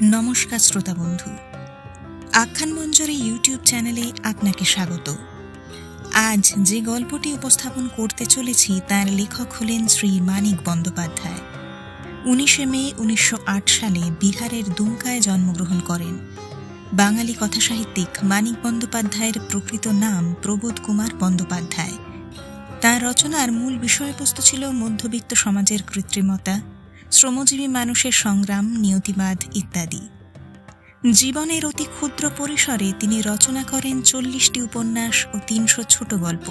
নমস্কার শ্রোতা বন্ধু, আখ্যান মঞ্জরি ইউটিউব চ্যানেলে আপনাকে স্বাগত। আজ যে গল্পটি উপস্থাপন করতে চলেছি তার লেখক হলেন শ্রী মানিক বন্দ্যোপাধ্যায়। 19 মে 1908 সালে বিহারের দুমকায় জন্মগ্রহণ করেন। বাঙালি কথাসাহিত্যিক মানিক বন্দ্যোপাধ্যায়ের প্রকৃত নাম প্রবোধ কুমার বন্দ্যোপাধ্যায়। তাঁর রচনার মূল বিষয়বস্তু ছিল মধ্যবিত্ত সমাজের কৃত্রিমতা, শ্রমজীবী মানুষের সংগ্রাম, নিয়তিবাদ ইত্যাদি। জীবনের অতি ক্ষুদ্র পরিসরে তিনি রচনা করেন 40টি উপন্যাস ও 300 ছোট গল্প।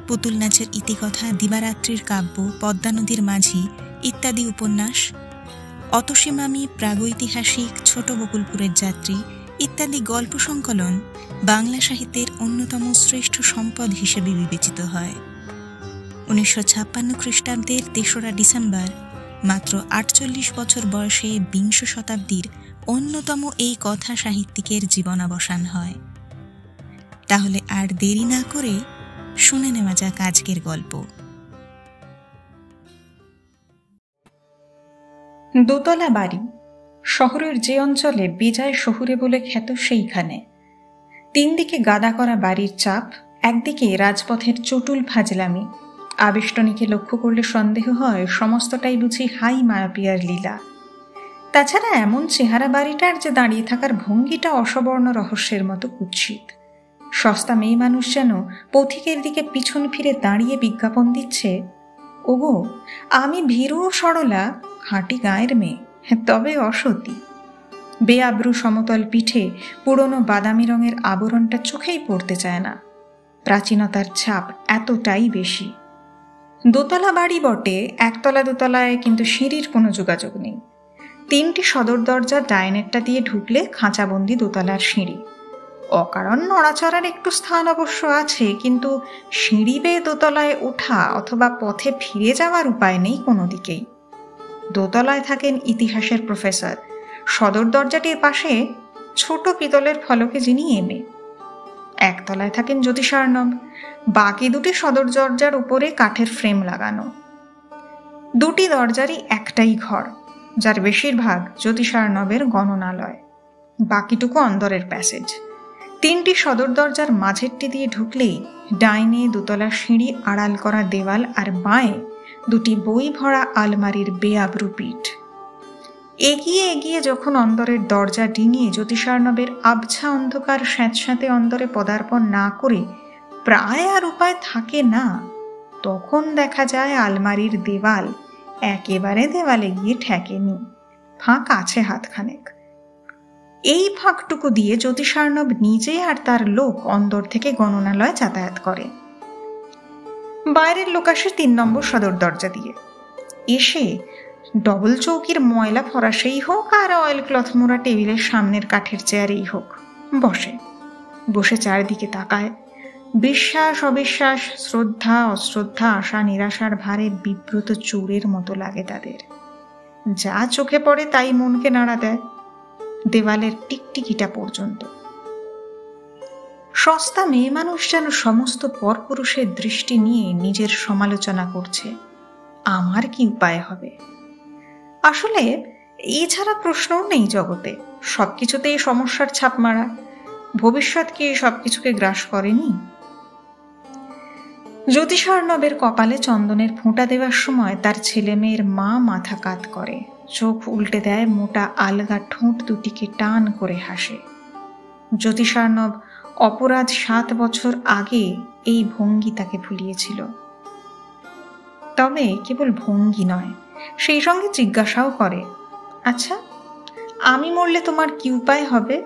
পুতুল নাচের ইতিকথা, দিবারাত্রির কাব্য, পদ্মা নদীর মাঝি ইত্যাদি উপন্যাস, অতসী মামি, প্রাগৈতিহাসিক, ছোট বকুলপুরের যাত্রী ইত্যাদি গল্প সংকলন বাংলা সাহিত্যের অন্যতম শ্রেষ্ঠ সম্পদ হিসেবে বিবেচিত হয়। 1956 খ্রিস্টাব্দের 3রা ডিসেম্বর মাত্র 48 বছর বয়সে বিংশ শতাব্দীর অন্যতম এই কথা সাহিত্যিকের জীবনাবসান হয়। তাহলে আর দেরি না করে শুনে নেওয়া যাক আজকের গল্প। দোতলা বাড়ি, শহরের যে অঞ্চলে বেজায় শহুরে বলে খ্যাত সেইখানে। 3 দিকে গাদা করা বাড়ির চাপ, একদিকে রাজপথের চটুল ফাজলামি। আবেষ্টনীকে লক্ষ্য করলে সন্দেহ হয় সমস্তটাই বুঝি হাই মায়াপিয়ার লীলা। তাছাড়া এমন চেহারা বাড়িটার যে দাঁড়িয়ে থাকার ভঙ্গিটা অসবর্ণ রহস্যের মতো কুৎসিত। সস্তা মেয়ে মানুষ যেন পথিকের দিকে পিছন ফিরে দাঁড়িয়ে বিজ্ঞাপন দিচ্ছে, ওগো আমি ভীরু সরলা, খাঁটি গাঁয়ের মেয়ে, তবে অসতী। বেআব্রু সমতল পিঠে পুরনো বাদামি রঙের আবরণটা চোখেই পড়তে চায় না। প্রাচীনতার ছাপ এতটাই বেশি। দোতলা বাড়ি বটে, একতলা দোতলায় কিন্তু সিঁড়ির কোনো যোগাযোগ নেই। 3টি সদর দরজা, ডাইনেরটা দিয়ে ঢুকলে খাঁচাবন্দি দোতলার সিঁড়ি। অকারণ নড়াচড়ার একটু স্থান অবশ্য আছে, কিন্তু সিঁড়ি বেয়ে দোতলায় ওঠা অথবা পথে ফিরে যাওয়ার উপায় নেই কোনো দিকেই। দোতলায় থাকেন ইতিহাসের প্রফেসর, সদর দরজাটির পাশে ছোট পিতলের ফলকে যিনি এমএ। একতলায় থাকেন জ্যোতিষার্ণব, বাকি 2টি সদর দরজার উপরে কাঠের ফ্রেম লাগানো। 2টি দরজারই একটাই ঘর, যার বেশিরভাগ জ্যোতিষার্ণবের গণনালয়, বাকিটুকু অন্দরের প্যাসেজ। 3টি সদর দরজার মাঝেরটি দিয়ে ঢুকলেই ডাইনে দোতলার সিঁড়ি আড়াল করা দেওয়াল, আর বাঁয়ে 2টি বই ভরা আলমারির বেআব্রু পিঠ। এগিয়ে এগিয়ে যখন অন্দরের দরজা ডিঙিয়ে জ্যোতিষার্ণবের আবছা অন্ধকার স্যাঁতস্যাঁতে অন্দরে পদার্পণ না করে প্রায় আর উপায় থাকে না, তখন দেখা যায় আলমারির দেওয়াল একেবারে দেওয়ালে গিয়ে ঠেকেনি, ফাঁক আছে হাতখানেক। এই ফাঁকটুকু দিয়ে জ্যোতিষার্ণব নিজে আর তার লোক অন্দর থেকে গণনালয় যাতায়াত করে। বাইরের লোক আসে 3 নম্বর সদর দরজা দিয়ে। এসে ডবল চৌকির ময়লা ফরাসেই হোক আর অয়েল ক্লথ মোড়া টেবিলের সামনের কাঠের চেয়ারেই হোক বসে চারদিকে তাকায়। বিশ্বাস অবিশ্বাস, শ্রদ্ধা অশ্রদ্ধা, আশা নিরাশার ভারে বিব্রত চোরের মতো লাগে তাদের। যা চোখে পড়ে তাই মনকে নাড়া দেয়, দেওয়ালের টিকটিকিটা পর্যন্ত। সস্তা মেয়ে মানুষ যেন সমস্ত পরপুরুষের দৃষ্টি নিয়ে নিজের সমালোচনা করছে, আমার কি উপায় হবে। আসলে এছাড়া প্রশ্নও নেই জগতে, সবকিছুতেই সমস্যার ছাপ মারা। ভবিষ্যৎ কি সবকিছুকে গ্রাস করেনি? জ্যোতিষার্ণবের কপালে চন্দনের ফোঁটা দেওয়ার সময় তার ছেলে মেয়ের মা মাথা কাত করে, চোখ উল্টে দেয়, মোটা আলগা ঠোঁট দুটিকে টান করে হাসে। জ্যোতিষার্ণব অপরাধ 7 বছর আগে এই ভঙ্গি তাকে ভুলিয়েছিল। তবে কেবল ভঙ্গি নয়, সেই সঙ্গে জিজ্ঞাসাও করে, আচ্ছা আমি মরলে তোমার কি উপায় হবে?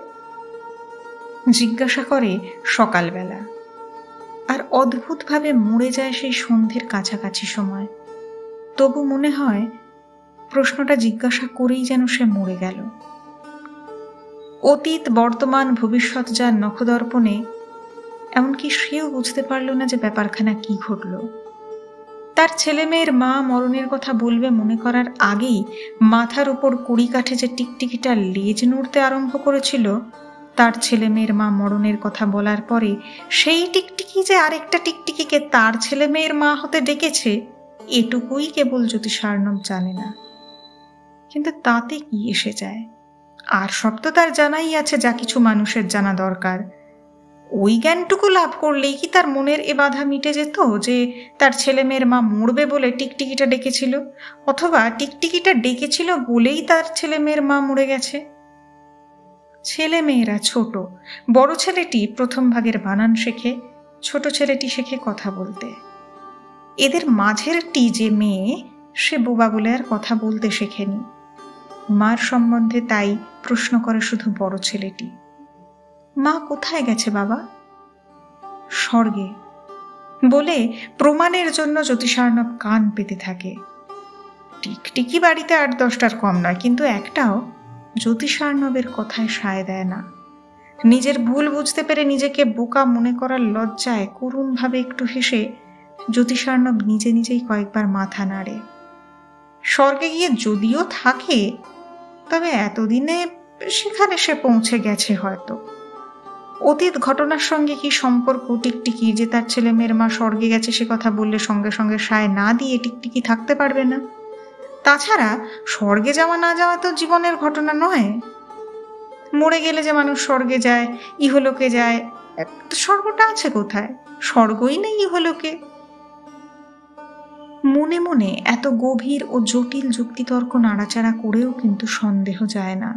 জিজ্ঞাসা করে সকালবেলা, আর অদ্ভুতভাবে মরে যায় সেই সন্ধ্যের কাছাকাছি সময়। তবু মনে হয় প্রশ্নটা জিজ্ঞাসা করেই যেন সে মরে গেল। অতীত, বর্তমান, ভবিষ্যৎ যার নখদর্পণে, এমনকি সেও বুঝতে পারল না যে ব্যাপারখানা কি ঘটল। তার ছেলে মেয়ের মা মরণের কথা বলবে মনে করার আগেই মাথার উপর কড়ি কাঠে যে টিকটিকিটা লেজ নড়তে আরম্ভ করেছিল, তার ছেলে মেয়ের মা মরণের কথা বলার পরে সেই টিকটিকি যে আরেকটা টিকটিকিকে তার ছেলে মেয়ের মা হতে ডেকেছে, এটুকুই কেবল জ্যোতিষার্ণব জানে না। কিন্তু তাতে কি এসে যায়? আর সব তো তার জানাই আছে, যা কিছু মানুষের জানা দরকার। ওই জ্ঞানটুকু লাভ করলেই কি তার মনের এ বাধা মিটে যেত যে তার ছেলে মেয়ের মা মরবে বলে টিকটিকিটা ডেকেছিল, অথবা টিকটিকিটা ডেকেছিল বলেই তার ছেলে মেয়ের মা মরে গেছে? ছেলে মেয়েরা ছোট। বড় ছেলেটি প্রথম ভাগের বানান শেখে, ছোট ছেলেটি শেখে কথা বলতে। এদের মাঝেরটি যে মেয়ে, সে বোবা বলে আর কথা বলতে শেখেনি। মার সম্বন্ধে তাই প্রশ্ন করে শুধু বড় ছেলেটি। মা কোথায় গেছে বাবা? স্বর্গে বলে প্রমাণের জন্য জ্যোতিষার্ণব কান পেতে থাকে। টিকটিকি বাড়িতে 8-10টার কম নয়, কিন্তু একটাও জ্যোতিষার্ণবের কথায় সায় দেয় না। নিজের ভুল বুঝতে পেরে নিজেকে বোকা মনে করার লজ্জায় করুণভাবে একটু হেসে জ্যোতিষার্ণব নিজে নিজেই কয়েকবার মাথা নাড়ে। স্বর্গে গিয়ে যদিও থাকে, তবে এতদিনে সেখানে সে পৌঁছে গেছে হয়তো। অতীত ঘটনার সঙ্গে কি সম্পর্ক টিকটিকি যে তার ছেলে মেয়ের মা স্বর্গে গেছে সে কথা বললে সঙ্গে সঙ্গে সায় না দিয়ে টিকটিকি থাকতে পারবে না? তাছাড়া স্বর্গে যাওয়া না যাওয়া তো জীবনের ঘটনা নয়। মরে গেলে যে মানুষ স্বর্গে যায়, ইহলোকে যায়, স্বর্গটা আছে কোথায়? স্বর্গই নেই ইহলোকে। মনে মনে এত গভীর ও জটিল যুক্তিতর্ক নাড়াচাড়া করেও কিন্তু সন্দেহ যায় না।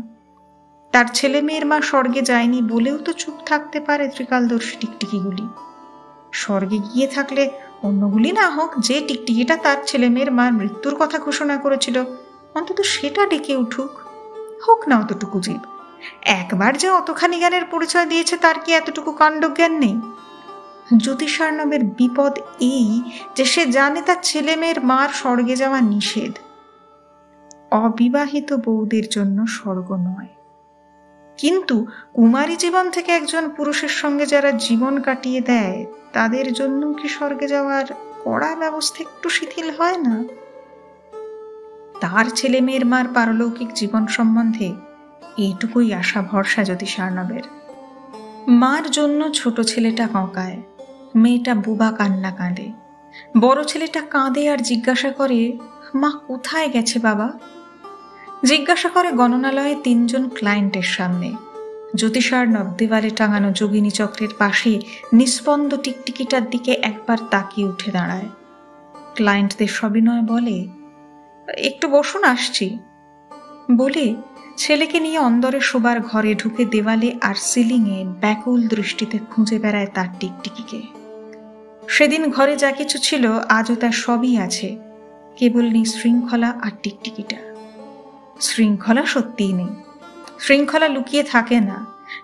তার ছেলে মেয়ের মা স্বর্গে যায়নি বলেও তো চুপ থাকতে পারে ত্রিকালদর্শী টিকটিকিগুলি। স্বর্গে গিয়ে থাকলে অন্যগুলি না হোক, যে টিকটিকিটা তার ছেলে মেয়ের মার মৃত্যুর কথা ঘোষণা করেছিল অন্তত সেটা ডেকে উঠুক, হোক না অতটুকু জীব। একবার যে অতখানি জ্ঞানের পরিচয় দিয়েছে তার কি এতটুকু কাণ্ডজ্ঞান নেই? জ্যোতিষার্ণবের বিপদ এই যে সে জানে তার ছেলে মেয়ের মার স্বর্গে যাওয়া নিষেধ। অবিবাহিত বউদের জন্য স্বর্গ নয়, কিন্তু কুমারী জীবন থেকে একজন পুরুষের সঙ্গে যারা জীবন কাটিয়ে দেয় তাদের জন্য কি স্বর্গে যাওয়ার কড়া ব্যবস্থা একটু শিথিল হয় না? তার ছেলে মেয়ের মার পারলৌকিক জীবন সম্বন্ধে এইটুকুই আশা ভরসা জ্যোতিষার্ণবের। মার জন্য ছোট ছেলেটা কাঁকায়, মেয়েটা বুবা কান্না কাঁদে। বড় ছেলেটা কাঁদে আর জিজ্ঞাসা করে, মা কোথায় গেছে বাবা? জিজ্ঞাসা করে গণনালয়ে 3 জন ক্লায়েন্টের সামনে। জ্যোতিষার্ণব দেওয়ালে টাঙানো যোগিনী চক্রের পাশে নিস্পন্দ টিকটিকিটার দিকে একবার তাকিয়ে উঠে দাঁড়ায়। ক্লায়েন্টদের সবিনয় বলে, একটু বসুন, আসছি বলে ছেলেকে নিয়ে অন্দরে শোবার ঘরে ঢুকে দেওয়ালে আর সিলিংয়ে ব্যাকুল দৃষ্টিতে খুঁজে বেড়ায় তার টিকটিকিকে। সেদিন ঘরে যা কিছু ছিল আজও তার সবই আছে, কেবল নেই শৃঙ্খলা আর টিকটিকিটা। শৃঙ্খলা সত্যিই নেই, শৃঙ্খলা লুকিয়ে থাকে না,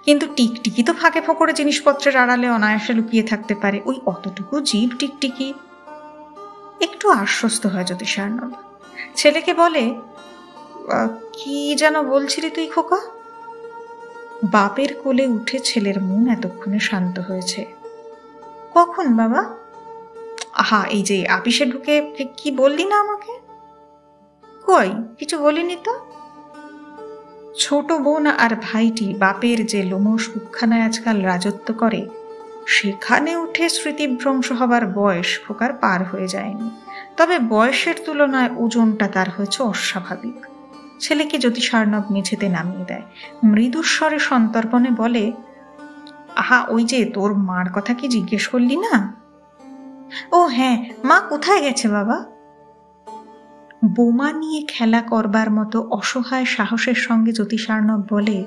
কিন্তু টিকটিকি তো ফাঁকে ফোকরে জিনিসপত্রের আড়ালে অনায়াসে লুকিয়ে থাকতে পারে। ওই অতটুকু জীব টিকটিকি। একটু আশ্বস্ত হয় জ্যোতিষার্ণব। ছেলেকে বলে, কি যেন বলছিলি তুই খোকা? বাপের কোলে উঠে ছেলের মন এতক্ষণে শান্ত হয়েছে। কখন বাবা? আহা, এই যে আপিসে ঢুকে কি বললি না আমাকে? কই, কিছু বলিনি তো। ছোট বোন আর ভাইটি বাপের যে লোমশ মুখখানায় আজকাল রাজত্ব করে, সেখানে উঠে স্মৃতিভ্রংশ হবার বয়স খোকার পার হয়ে যায়নি। তবে বয়সের তুলনায় ওজনটা তার হয়েছে অস্বাভাবিক। ছেলেকে জ্যোতিষার্ণব মেঝেতে নামিয়ে দেয়, মৃদুস্বরে সন্তর্পণে বলে, আহা, ওই যে তোর মার কথা কি জিজ্ঞেস করলি না? ও হ্যাঁ, মা কোথায় গেছে বাবা? বোমা নিয়ে খেলা করবার মতো অসহায় সাহসের সঙ্গে জ্যোতিষার্ণব বলে,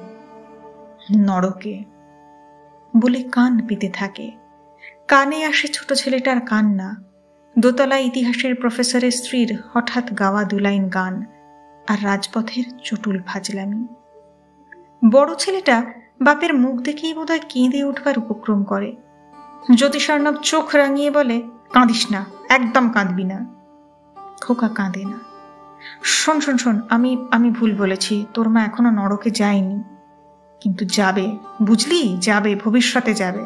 নরকে বলে কান পেতে থাকে। কানে আসে ছোট ছেলেটার কান্না, দোতলা ইতিহাসের প্রফেসরের স্ত্রীর হঠাৎ গাওয়া 2 লাইন গান, আর রাজপথের চটুল ফাজলামি। বড় ছেলেটা বাপের মুখ দেখেই বোধহয় কেঁদে উঠবার উপক্রম করে। জ্যোতিষার্ণব চোখ রাঙিয়ে বলে, কাঁদিস না, একদম কাঁদবি না। খোকা কাঁদে না। শোন শোন শোন, আমি ভুল বলেছি, তোর মা এখনো নরকে যায়নি, কিন্তু যাবে, বুঝলি, যাবে, ভবিষ্যতে যাবে।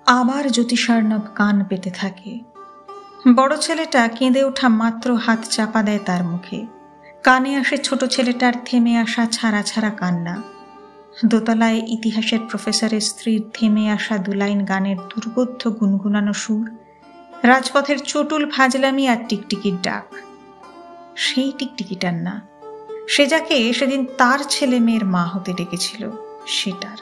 আবার জ্যোতিষার্ণব কান পেতে থাকে। বড় ছেলেটা কেঁদে ওঠা মাত্র হাত চাপা দেয় তার মুখে। কানে আসে ছোট ছেলেটার থেমে আসা ছাড়া ছাড়া কান্না। দোতলায় ইতিহাসের প্রফেসরের স্ত্রীর থেমে আসা 2 লাইন গানের দুর্বোধ্য গুনগুনানো সুর, রাজপথের চটুল ফাজলামি আর টিকটিকির ডাক। সেই টিকটিকিটার না, সে যাকে সেদিন তার ছেলে মেয়ের মা হতে ডেকেছিল সেটার।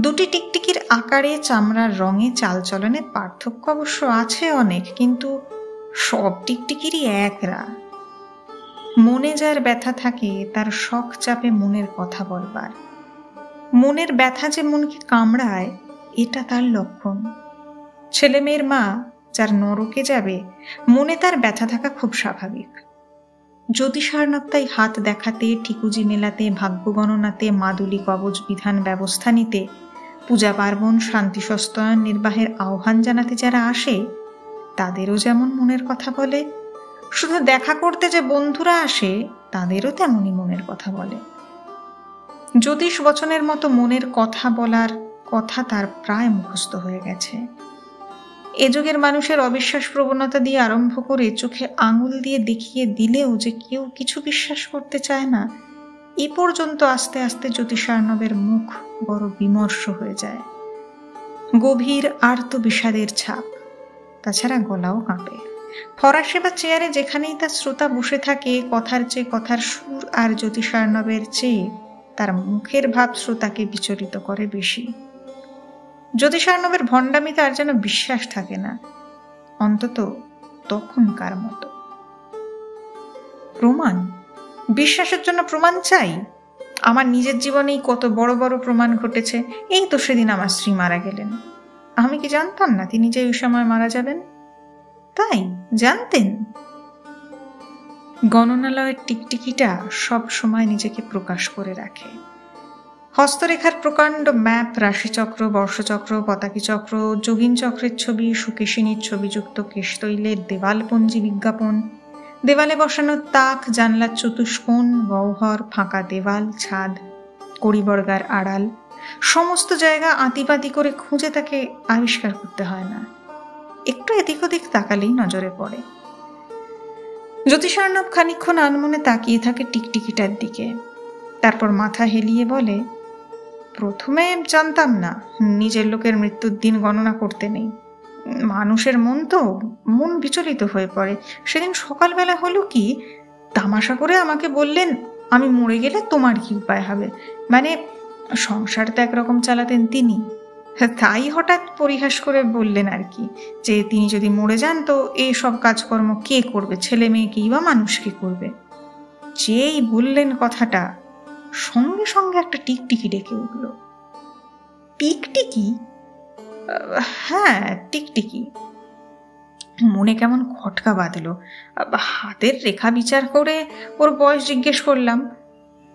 দুটি টিকটিকির আকারে, চামড়ার রঙে, চালচলনে পার্থক্য অবশ্য আছে অনেক, কিন্তু সব টিকটিকিরই একরা। মনে যার ব্যথা থাকে তার শখ চাপে মনের কথা বলবার। মনের ব্যথা যে মনকে কামড়ায় এটা তার লক্ষণ। ছেলে মেয়ের মা যার নরকে যাবে, মনে তার ব্যথা থাকা খুব স্বাভাবিক। জ্যোতিষার্ণব তাই হাত দেখাতে, ঠিকুজি মেলাতে, ভাগ্য গণনাতে, মাদুলি কবচ বিধান ব্যবস্থা নিতে, পূজা পার্বণ, শান্তি সস্তয়ন নির্বাহের আহ্বান জানাতে যারা আসে তাদেরও যেমন মনের কথা বলে, শুধু দেখা করতে যে বন্ধুরা আসে তাদেরও তেমনই মনের কথা বলে। জ্যোতিষ বচনের মতো মনের কথা বলার কথা তার প্রায় মুখস্থ হয়ে গেছে। এ যুগের মানুষের অবিশ্বাস প্রবণতা দিয়ে আরম্ভ করে চোখে আঙুল দিয়ে দেখিয়ে দিলেও যে কেউ কিছু বিশ্বাস করতে চায় না, এ পর্যন্ত আস্তে আস্তে জ্যোতিষার্ণবের মুখ বড় বিমর্ষ হয়ে যায়। গভীর আর্ত বিষাদের ছাপ, তাছাড়া গলাও কাঁপে। ফরাসি বা চেয়ারে যেখানেই তার শ্রোতা বসে থাকে, কথার চেয়ে কথার সুর আর জ্যোতিষার্ণবের চেয়ে তার মুখের ভাব শ্রোতাকে বিচলিত করে বেশি। জ্যোতিষার্ণবের ভণ্ডামিতে আর যেন বিশ্বাস থাকে না, অন্তত তখনকার মতো। প্রমাণ? বিশ্বাসের জন্য প্রমাণ চাই? আমার নিজের জীবনেই কত বড় বড় প্রমাণ ঘটেছে। এই তো সেদিন আমার স্ত্রী মারা গেলেন, আমি কি জানতাম না তিনি যে ওই সময় মারা যাবেন? তাই জানতেন। গণনালয়ের টিকটিকিটা সব সময় নিজেকে প্রকাশ করে রাখে। হস্তরেখার প্রকাণ্ড ম্যাপ, রাশিচক্র, বর্ষচক্র, পতাকি চক্র, যোগিন চক্রের ছবি, সুকেশিনীর ছবিযুক্ত কেশতৈলের দেওয়ালপঞ্জি বিজ্ঞাপন, দেওয়ালে বসানো তাক, জানলার চতুষ্কোণ, গহ্বর, ফাঁকা দেওয়াল, ছাদ, কড়িবর্গার আড়াল, সমস্ত জায়গা আঁতিপাতি করে খুঁজে তাকে আবিষ্কার করতে হয় না। একটু এদিক ওদিক তাকালেই নজরে পড়ে। জ্যোতিষার্ণব খানিকক্ষণ আনমনে তাকিয়ে থাকে টিকটিকিটার দিকে, তারপর মাথা হেলিয়ে বলে, প্রথমে জানতাম না নিজের লোকের মৃত্যুর দিন গণনা করতে নেই। মানুষের মন তো, মন বিচলিত হয়ে পড়ে। সেদিন সকালবেলা হলো কি, তামাশা করে আমাকে বললেন, আমি মরে গেলে তোমার কি উপায় হবে? মানে সংসার তো একরকম চালাতেন তিনি, তাই হঠাৎ পরিহাস করে বললেন আর কি, যে তিনি যদি মরে যান তো এই সব কাজকর্ম কে করবে, ছেলে মেয়েকেই বা মানুষ কি করবে? যেই বললেন কথাটা, সঙ্গে সঙ্গে একটা টিকটিকি ডেকে উঠল। টিকটিকি? হ্যাঁ, টিকটিকি। মনে কেমন খটকা বাঁধলো। হাতের রেখা বিচার করে ওর বয়স জিজ্ঞেস করলাম।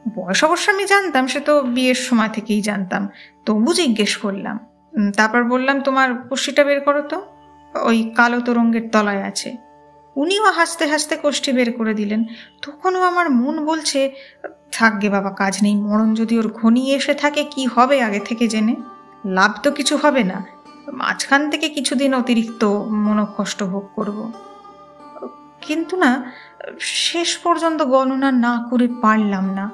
বয়স অবশ্য আমি জানতাম, সে তো বিয়ের সময় থেকেই জানতাম, তবু জিজ্ঞেস করলাম। তারপর বললাম, তোমার কোষ্ঠীটা বের করো তো, ওই কালো তোরঙ্গের তলায় আছে। উনিও হাসতে হাসতে কোষ্ঠী বের করে দিলেন। তখনও আমার মন বলছে, থাকবে বাবা, কাজ নেই, মরণ যদি ওর ঘনিয়ে এসে থাকে কি হবে আগে থেকে জেনে? লাভ তো কিছু হবে না, মাঝখান থেকে কিছুদিন অতিরিক্ত মনোকষ্ট ভোগ করব। কিন্তু না, শেষ পর্যন্ত গণনা না করে পারলাম না।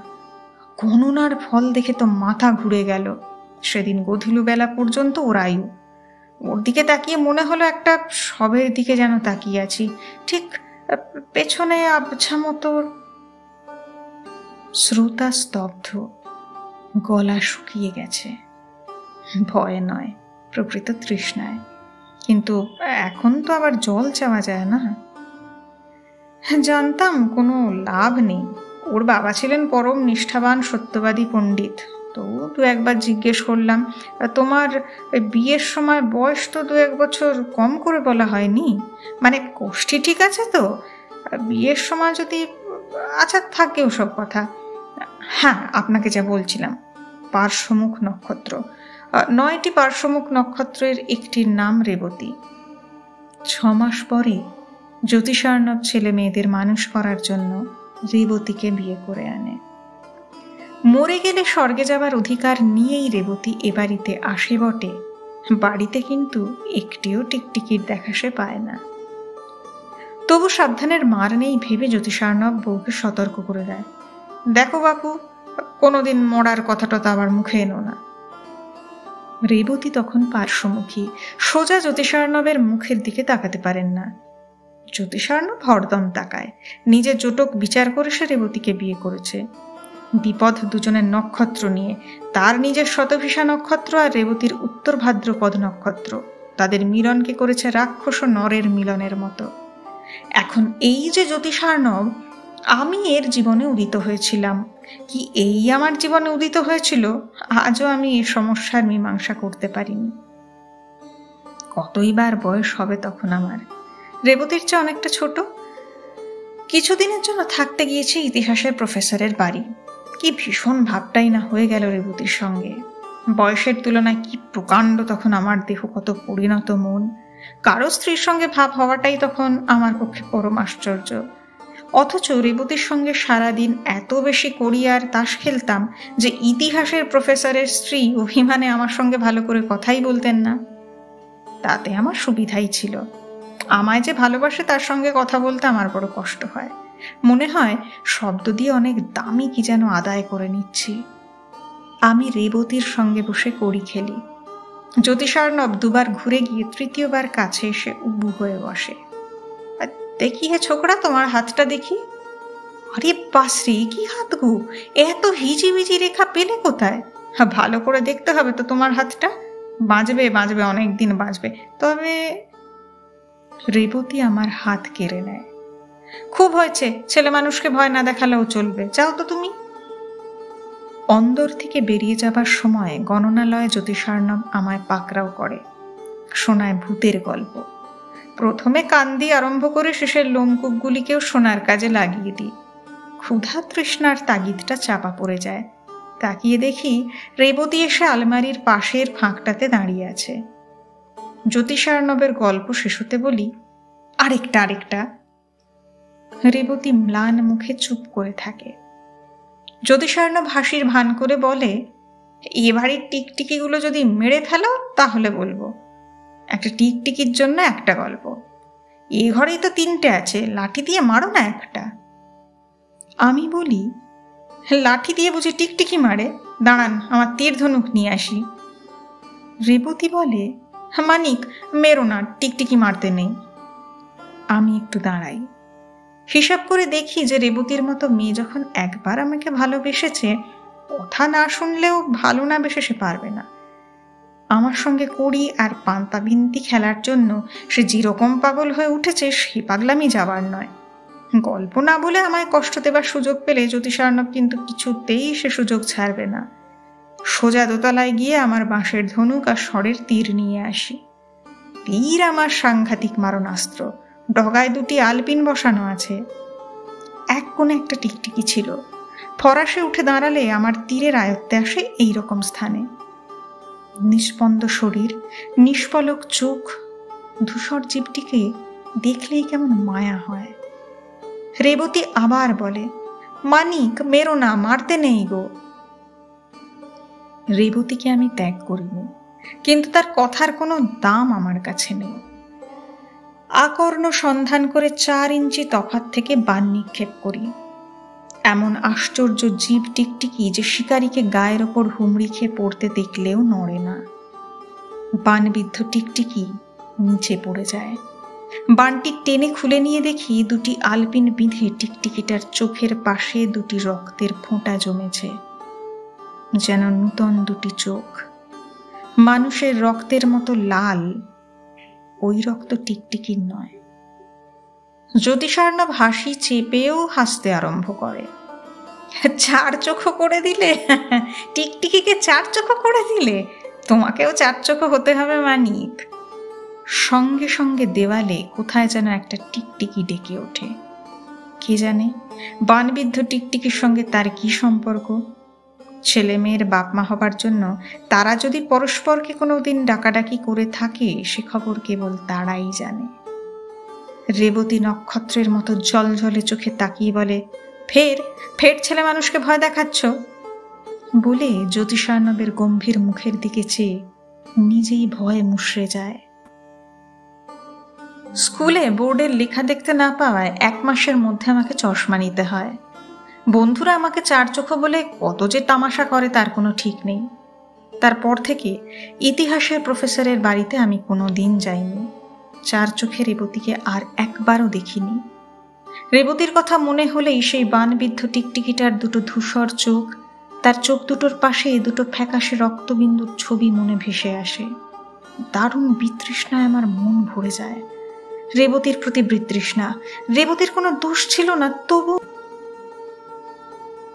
গণনার ফল দেখে তো মাথা ঘুরে গেল। সেদিন গধূলি বেলা পর্যন্ত ওর আয়ু। ওর দিকে তাকিয়ে মনে হলো একটা শবের দিকে যেন তাকিয়ে আছি, ঠিক পেছনে আবছা মতো। শ্রোতা স্তব্ধ, গলা শুকিয়ে গেছে। ভয় নয়, প্রকৃত তৃষ্ণায়। কিন্তু এখন তো আবার জল চাওয়া যায় না। জানতাম কোনো লাভ নেই। ওর বাবা ছিলেন পরম নিষ্ঠাবান সত্যবাদী পণ্ডিত, তো দু একবার জিজ্ঞেস করলাম, তোমার বিয়ের সময় বয়স তো 2-1 বছর কম করে বলা হয়নি? মানে কোষ্ঠী ঠিক আছে তো, বিয়ের সময় যদি, আচ্ছা থাকে ওসব কথা। হ্যাঁ, আপনাকে যা বলছিলাম, পার্শ্বমুখ নক্ষত্র, 9টি পার্শ্বমুখ নক্ষত্রের একটির নাম রেবতী। 6 মাস পরে জ্যোতিষার্ণব ছেলে মেয়েদের মানুষ করার জন্য রেবতীকে বিয়ে করে আনে। মরে গেলে স্বর্গে যাবার অধিকার নিয়েই রেবতী এ বাড়িতে আসে বটে, বাড়িতে কিন্তু একটিও টিকটিকির দেখা সে পায় না। তবু সাবধানের মার নেই ভেবে জ্যোতিষার্ণব বউকে সতর্ক করে দেয়, দেখো বাপু, কোনোদিন মরার কথাটা তো আবার মুখে এনো না। রেবতী তখন পার্শ্বমুখী, সোজা জ্যোতিষার্ণবের মুখের দিকে তাকাতে পারেন না। জ্যোতিষার্ণব হরদম তাকায়। নিজের জোটক বিচার করে সে রেবতীকে বিয়ে করেছে। বিপদ দুজনের নক্ষত্র নিয়ে, তার নিজের শতভিষা নক্ষত্র আর রেবতীর উত্তর ভাদ্রপদ নক্ষত্র। তাদের মিলনকে করেছে রাক্ষস ও নরের মিলনের মতো। এখন এই যে জ্যোতিষার্ণব, আমি এর জীবনে উদিত হয়েছিলাম কি এই আমার জীবনে উদিত হয়েছিল, আজও আমি এই সমস্যার মীমাংসা করতে পারিনি। কতইবার বয়স হবে তখন আমার। রেবতীর চেয়ে অনেকটা ছোট। কিছুদিনের জন্য থাকতে গিয়েছি ইতিহাসের প্রফেসরের বাড়ি। কি ভীষণ ভাবটাই না হয়ে গেল রেবতীর সঙ্গে। বয়সের তুলনায় কি প্রকাণ্ড তখন আমার দেহ, কত পরিণত মন। কারো স্ত্রীর সঙ্গে ভাব হওয়াটাই তখন আমার পক্ষে পরম আশ্চর্য। অথচ রেবতীর সঙ্গে সারাদিন এত বেশি কড়ি আর তাস খেলতাম যে ইতিহাসের প্রফেসরের স্ত্রী অভিমানে আমার সঙ্গে ভালো করে কথাই বলতেন না। তাতে আমার সুবিধাই ছিল। আমায় যে ভালোবাসে তার সঙ্গে কথা বলতে আমার বড় কষ্ট হয়। মনে হয় শব্দ দিয়ে অনেক দামি কি যেন আদায় করে নিচ্ছি। আমি রেবতীর সঙ্গে বসে কড়ি খেলি। জ্যোতিষার্ণব দুবার ঘুরে গিয়ে তৃতীয়বার কাছে এসে উবু হয়ে বসে। দেখি হে ছোকরা, তোমার হাতটা দেখি। আরে বাসরি, কি হাত গো, এত হিজিবিজি রেখা পেলে কোথায়? ভালো করে দেখতে হবে তো তোমার হাতটা। বাঁচবে বাঁচবে, অনেকদিন বাঁচবে। তবে রেবতী আমার হাত কেড়ে নেয়। খুব হয়েছে, ছেলে মানুষকে ভয় না দেখালেও চলবে, যাও তো তুমি। অন্দর থেকে বেরিয়ে যাবার সময় গণনালয়ে জ্যোতিষার্ণব আমায় পাকড়াও করে, শোনায় ভূতের গল্প। প্রথমে কান দিয়ে আরম্ভ করে শেষের লোমকূপগুলিকেও শোনার কাজে লাগিয়ে দিই। ক্ষুধা তৃষ্ণার তাগিদটা চাপা পড়ে যায়। তাকিয়ে দেখি রেবতী এসে আলমারির পাশের ফাঁকটাতে দাঁড়িয়ে আছে। জ্যোতিষার্ণবের গল্প শেষ হতে বলি, আরেকটা। রেবতী ম্লান মুখে চুপ করে থাকে। জ্যোতিষার্ণব হাসির ভান করে বলে, এ বাড়ির টিকটিকিগুলো যদি মেরে ফেলো তাহলে বলবো। একটা টিকটিকির জন্য একটা গল্প। এ ঘরেই তো 3টে আছে, লাঠি দিয়ে মারো না একটা। আমি বলি, লাঠি দিয়ে বুঝি টিকটিকি মারে? দাঁড়ান, আমার তীর ধনুক নিয়ে আসি। রেবতী বলে, মানিক মেরো না, টিকটিকি মারতে নেই। আমি একটু দাঁড়াই। হিসাব করে দেখি যে রেবতীর মতো মেয়ে যখন একবার আমাকে ভালোবেসেছে, কথা না শুনলেও ভালো না বেসে সে পারবে না। আমার সঙ্গে কড়ি আর পান্তা ভিন্তি খেলার জন্য সে যেরকম পাগল হয়ে উঠেছে, সে পাগলামি যাবার নয়। গল্প না বলে আমায় কষ্ট দেবার সুযোগ পেলে জ্যোতিষার্ণব কিন্তু কিছুতেই সে সুযোগ ছাড়বে না। সোজা দোতলায় গিয়ে আমার বাঁশের ধনুক আর স্বরের তীর নিয়ে আসি। তীর আমার সাংঘাতিক মারণাস্ত্র। ডগায় 2টি আলপিন বসানো আছে। এক কোণে একটা টিকটিকি ছিল। ফরাসে উঠে দাঁড়ালে আমার তীরের আয়ত্তে আসে এইরকম স্থানে। নিষ্পন্দ শরীর, নিষ্পলক চোখ, ধূসর জীবটিকে দেখলেই কেমন মায়া হয়। রেবতী আবার বলে, মানিক মেরো না, মারতে নেই গো। রেবতীকে আমি ত্যাগ করিনি, কিন্তু তার কথার কোনো দাম আমার কাছে নেই। আকর্ণ সন্ধান করে 4 ইঞ্চি তফাৎ থেকে বান নিক্ষেপ করি। এমন আশ্চর্য জীব টিকটিকি যে শিকারীকে গায়ের ওপর হুমড়ি খেয়ে পড়তে দেখলেও নড়ে না। বানবিদ্ধ টিকটিকি নিচে পড়ে যায়। বানটি টেনে খুলে নিয়ে দেখি 2টি আলপিন বিঁধে টিকটিকিটার চোখের পাশে 2টি রক্তের ফোঁটা জমেছে, যেন নূতন 2টি চোখ, মানুষের রক্তের মতো লাল। ওই রক্ত টিকটিকির নয়। জ্যোতিষার্ণব হাসি চেপেও হাসতে আরম্ভ করে। 4 চোখো করে দিলে? টিকটিকিকে 4 চোখো করে দিলে? তোমাকেও 4 চোখো হতে হবে মানিক। সঙ্গে সঙ্গে দেওয়ালে কোথায় যেন একটা টিকটিকি ডেকে ওঠে। কে জানে বানবিদ্ধ টিকটিকির সঙ্গে তার কি সম্পর্ক? ছেলে মেয়ের বাপমা হবার জন্য তারা যদি পরস্পরকে কোনোদিন ডাকাডাকি করে থাকে, সে খবর কেবল তারাই জানে। রেবতী নক্ষত্রের মতো জলঝলে চোখে তাকিয়ে বলে, ফের ফের ছেলে মানুষকে ভয় দেখাচ্ছ? বলে জ্যোতিষার্ণবের গম্ভীর মুখের দিকে চেয়ে নিজেই ভয়ে মুষড়ে যায়। স্কুলে বোর্ডের লেখা দেখতে না পাওয়ায় 1 মাসের মধ্যে আমাকে চশমা নিতে হয়। বন্ধুরা আমাকে 4 চোখো বলে কত যে তামাশা করে তার কোনো ঠিক নেই। তারপর থেকে ইতিহাসের প্রফেসরের বাড়িতে আমি কোনো দিন যাইনি। চার চোখে রেবতীকে আর একবারও দেখিনি। রেবতীর কথা মনে হলেই সেই বানবিদ্ধ টিকটিকিটার দুটো ধূসর চোখ, তার চোখ দুটোর পাশে দুটো ফ্যাকাশে রক্তবিন্দুর ছবি মনে ভেসে আসে। দারুণ বিতৃষ্ণায় আমার মন ভরে যায়। রেবতীর প্রতি বিতৃষ্ণা। রেবতীর কোনো দোষ ছিল না, তবু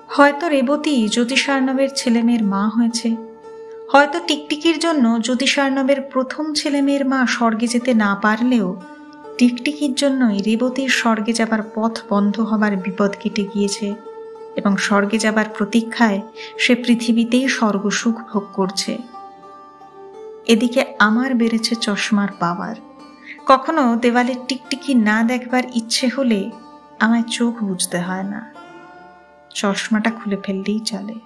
হয়তো রেবতী জ্যোতিষার্ণবের ছেলেমেয়ের মা হয়েছে, হয়তো টিকটিকির জন্য জ্যোতিষার্ণবের প্রথম ছেলেমেয়ের মা স্বর্গে যেতে না পারলেও টিকটিকির জন্যই রেবতীর স্বর্গে যাবার পথ বন্ধ হবার বিপদ কেটে গিয়েছে এবং স্বর্গে যাবার প্রতীক্ষায় সে পৃথিবীতেই স্বর্গসুখ ভোগ করছে। এদিকে আমার বেড়েছে চশমার পাওয়ার। কখনো দেওয়ালের টিকটিকি না দেখবার ইচ্ছে হলে আমায় চোখ বুঝতে হয় না, চশমাটা খুলে ফেললেই চলে।